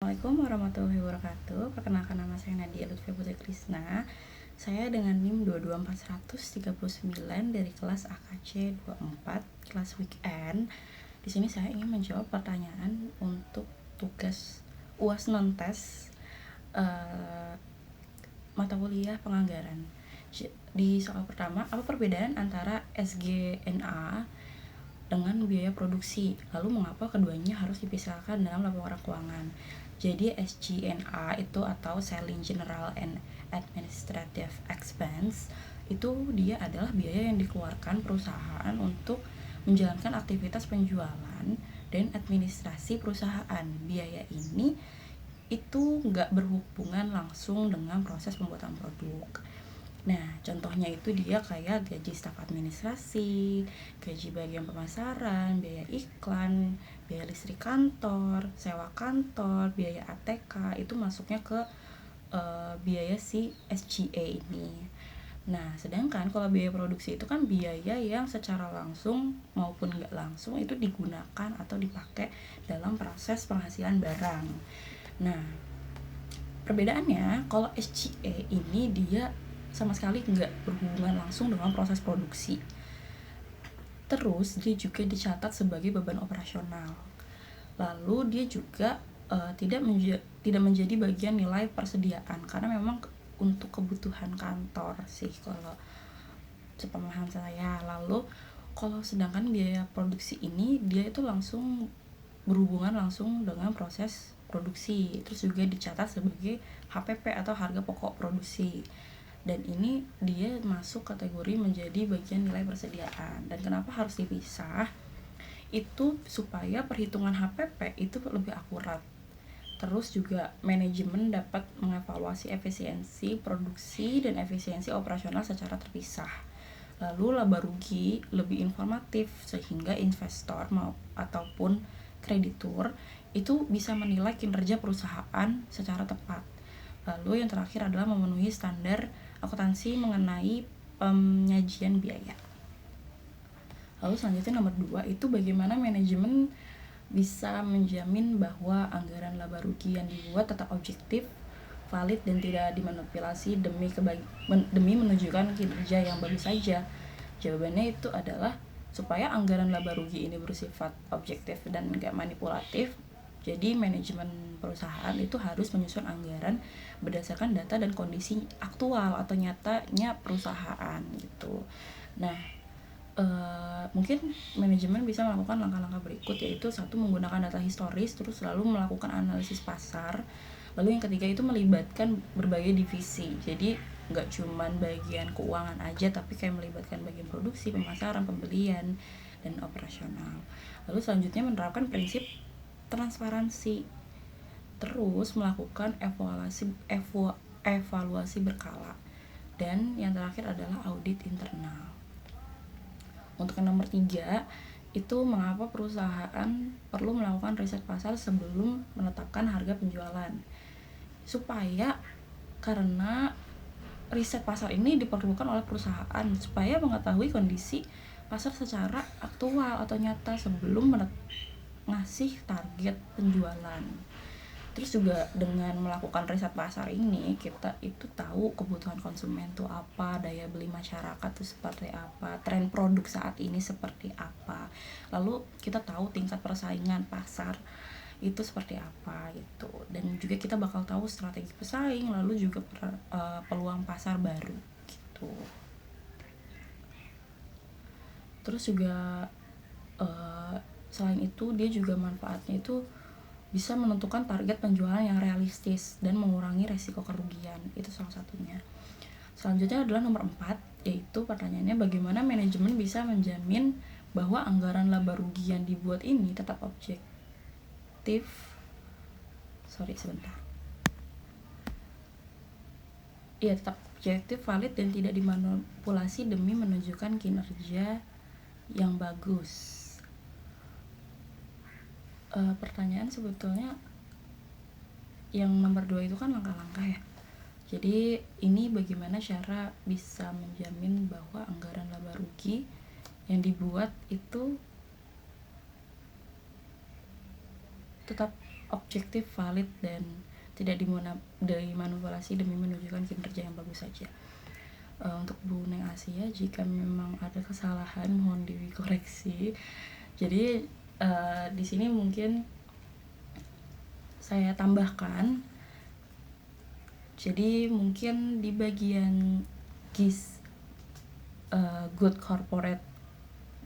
Assalamualaikum warahmatullahi wabarakatuh. Perkenalkan, nama saya Nadia Lutfi Putri Krisna. Saya dengan NIM 224139 dari kelas AKC 24, kelas weekend. Di sini saya ingin menjawab pertanyaan untuk tugas UAS non-tes mata kuliah penganggaran. Di soal pertama, apa perbedaan antara SG&A dengan biaya produksi? Lalu mengapa keduanya harus dipisahkan dalam laporan keuangan? Jadi SG&A itu atau Selling General and Administrative Expense itu dia adalah biaya yang dikeluarkan perusahaan untuk menjalankan aktivitas penjualan dan administrasi perusahaan. Biaya ini itu nggak berhubungan langsung dengan proses pembuatan produk. Nah, contohnya itu dia kayak gaji staf administrasi, gaji bagian pemasaran, biaya iklan, biaya listrik kantor, sewa kantor, biaya ATK, itu masuknya ke biaya si SGA ini. Nah, sedangkan kalau biaya produksi itu kan biaya yang secara langsung maupun nggak langsung itu digunakan atau dipakai dalam proses penghasilan barang. Nah, perbedaannya kalau SGA ini dia sama sekali nggak berhubungan langsung dengan proses produksi. Terus dia juga dicatat sebagai beban operasional. Lalu dia juga tidak menjadi bagian nilai persediaan karena memang untuk kebutuhan kantor sih kalau sepemahaman saya. Lalu kalau sedangkan biaya produksi ini dia itu langsung berhubungan langsung dengan proses produksi, terus juga dicatat sebagai HPP atau harga pokok produksi. Dan ini dia masuk kategori menjadi bagian nilai persediaan. Dan kenapa harus dipisah? Itu supaya perhitungan HPP itu lebih akurat. Terus juga manajemen dapat mengevaluasi efisiensi produksi dan efisiensi operasional secara terpisah. Lalu laba rugi lebih informatif sehingga investor ataupun kreditur itu bisa menilai kinerja perusahaan secara tepat. Lalu yang terakhir adalah memenuhi standar akuntansi mengenai penyajian biaya. Lalu selanjutnya nomor 2 itu bagaimana manajemen bisa menjamin bahwa anggaran laba rugi yang dibuat tetap objektif, valid dan tidak dimanipulasi demi menunjukkan kinerja yang bagus saja. Jawabannya itu adalah supaya anggaran laba rugi ini bersifat objektif dan enggak manipulatif. Jadi manajemen perusahaan itu harus menyusun anggaran berdasarkan data dan kondisi aktual atau nyatanya perusahaan gitu. Nah, mungkin manajemen bisa melakukan langkah-langkah berikut, yaitu satu, menggunakan data historis, terus lalu melakukan analisis pasar. Lalu yang ketiga itu melibatkan berbagai divisi. Jadi nggak cuman bagian keuangan aja, tapi kayak melibatkan bagian produksi, pemasaran, pembelian, dan operasional. Lalu selanjutnya menerapkan prinsip transparansi. Terus melakukan evaluasi berkala. Dan yang terakhir adalah audit internal. Untuk yang nomor 3 itu mengapa perusahaan perlu melakukan riset pasar sebelum menetapkan harga penjualan. Karena riset pasar ini diperlukan oleh perusahaan supaya mengetahui kondisi pasar secara aktual atau nyata sebelum ngasih target penjualan. Terus juga dengan melakukan riset pasar ini kita itu tahu kebutuhan konsumen tuh apa, daya beli masyarakat tuh seperti apa, tren produk saat ini seperti apa. Lalu kita tahu tingkat persaingan pasar itu seperti apa gitu. Dan juga kita bakal tahu strategi pesaing, lalu juga peluang pasar baru gitu. Terus juga selain itu dia juga manfaatnya itu bisa menentukan target penjualan yang realistis dan mengurangi resiko kerugian. Itu salah satunya. Selanjutnya adalah nomor 4, yaitu pertanyaannya bagaimana manajemen bisa menjamin bahwa anggaran laba rugi yang dibuat ini tetap objektif. Tetap objektif, valid dan tidak dimanipulasi demi menunjukkan kinerja yang bagus. Pertanyaan sebetulnya yang nomor 2 itu kan langkah-langkah ya. Jadi ini bagaimana cara bisa menjamin bahwa anggaran laba rugi yang dibuat itu tetap objektif, valid, dan tidak dimanipulasi demi menunjukkan kinerja yang bagus saja. Untuk Bu Neng Asia, jika memang ada kesalahan mohon dikoreksi. Jadi di sini mungkin saya tambahkan, jadi mungkin di bagian GIS, good corporate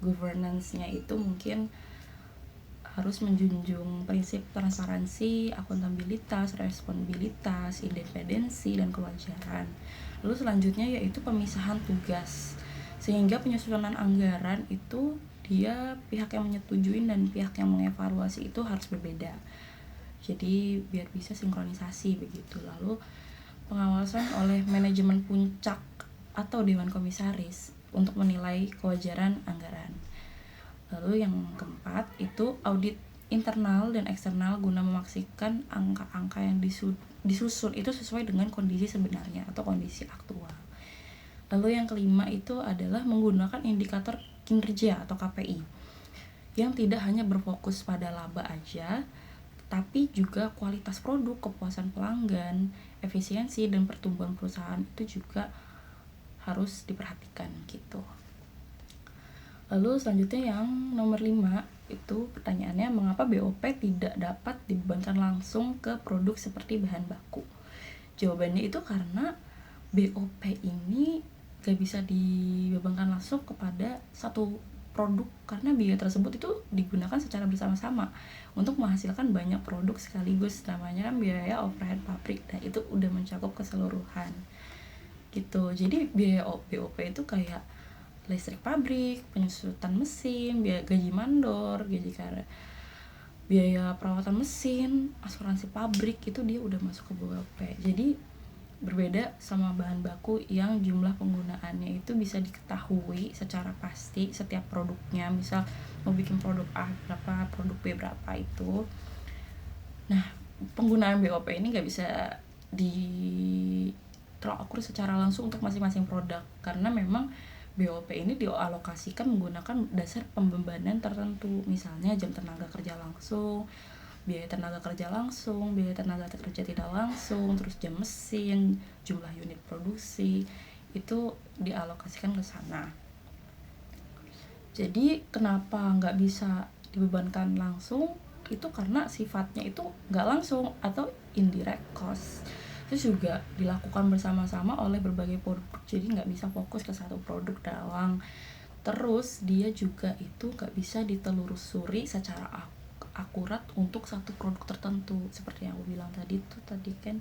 governance-nya itu mungkin harus menjunjung prinsip transparansi, akuntabilitas, responsibilitas, independensi, dan kewajaran. Lalu selanjutnya yaitu pemisahan tugas, sehingga penyusunan anggaran itu dia pihak yang menyetujui dan pihak yang mengevaluasi itu harus berbeda. Jadi biar bisa sinkronisasi begitu. Lalu pengawasan oleh manajemen puncak atau dewan komisaris untuk menilai kewajaran anggaran. Lalu yang keempat itu audit internal dan eksternal guna memastikan angka-angka yang disusun itu sesuai dengan kondisi sebenarnya atau kondisi aktual. Lalu yang kelima itu adalah menggunakan indikator kinerja atau KPI yang tidak hanya berfokus pada laba aja, tapi juga kualitas produk, kepuasan pelanggan, efisiensi, dan pertumbuhan perusahaan itu juga harus diperhatikan gitu. Lalu selanjutnya yang nomor 5 itu pertanyaannya, mengapa BOP tidak dapat dibebankan langsung ke produk seperti bahan baku? Jawabannya itu karena BOP ini gak bisa dibebankan langsung kepada satu produk, karena biaya tersebut itu digunakan secara bersama-sama untuk menghasilkan banyak produk sekaligus, namanya kan biaya overhead pabrik. Nah itu udah mencakup keseluruhan gitu. Jadi biaya BOP itu kayak listrik pabrik, penyusutan mesin, biaya gaji mandor, biaya perawatan mesin, asuransi pabrik, itu dia udah masuk ke BOP. Jadi berbeda sama bahan baku yang jumlah penggunaannya itu bisa diketahui secara pasti setiap produknya. Misal mau bikin produk A berapa, produk B berapa itu. Nah, penggunaan BOP ini gak bisa terukur secara langsung untuk masing-masing produk, karena memang BOP ini dialokasikan menggunakan dasar pembebanan tertentu, misalnya jam tenaga kerja langsung, biaya tenaga kerja langsung, biaya tenaga kerja tidak langsung, terus jam mesin, jumlah unit produksi, itu dialokasikan ke sana. Jadi kenapa nggak bisa dibebankan langsung? Itu karena sifatnya itu nggak langsung atau indirect cost. Itu juga dilakukan bersama-sama oleh berbagai produk, jadi nggak bisa fokus ke satu produk doang. Terus dia juga itu nggak bisa ditelusuri secara akurat untuk satu produk tertentu, seperti yang aku bilang tadi kan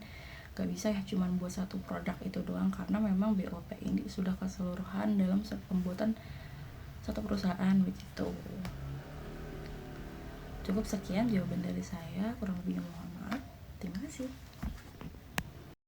nggak bisa ya cuman buat satu produk itu doang, karena memang BOP ini sudah keseluruhan dalam pembuatan satu perusahaan begitu. Cukup sekian jawaban dari saya, kurang lebihnya mohon maaf. Terima kasih.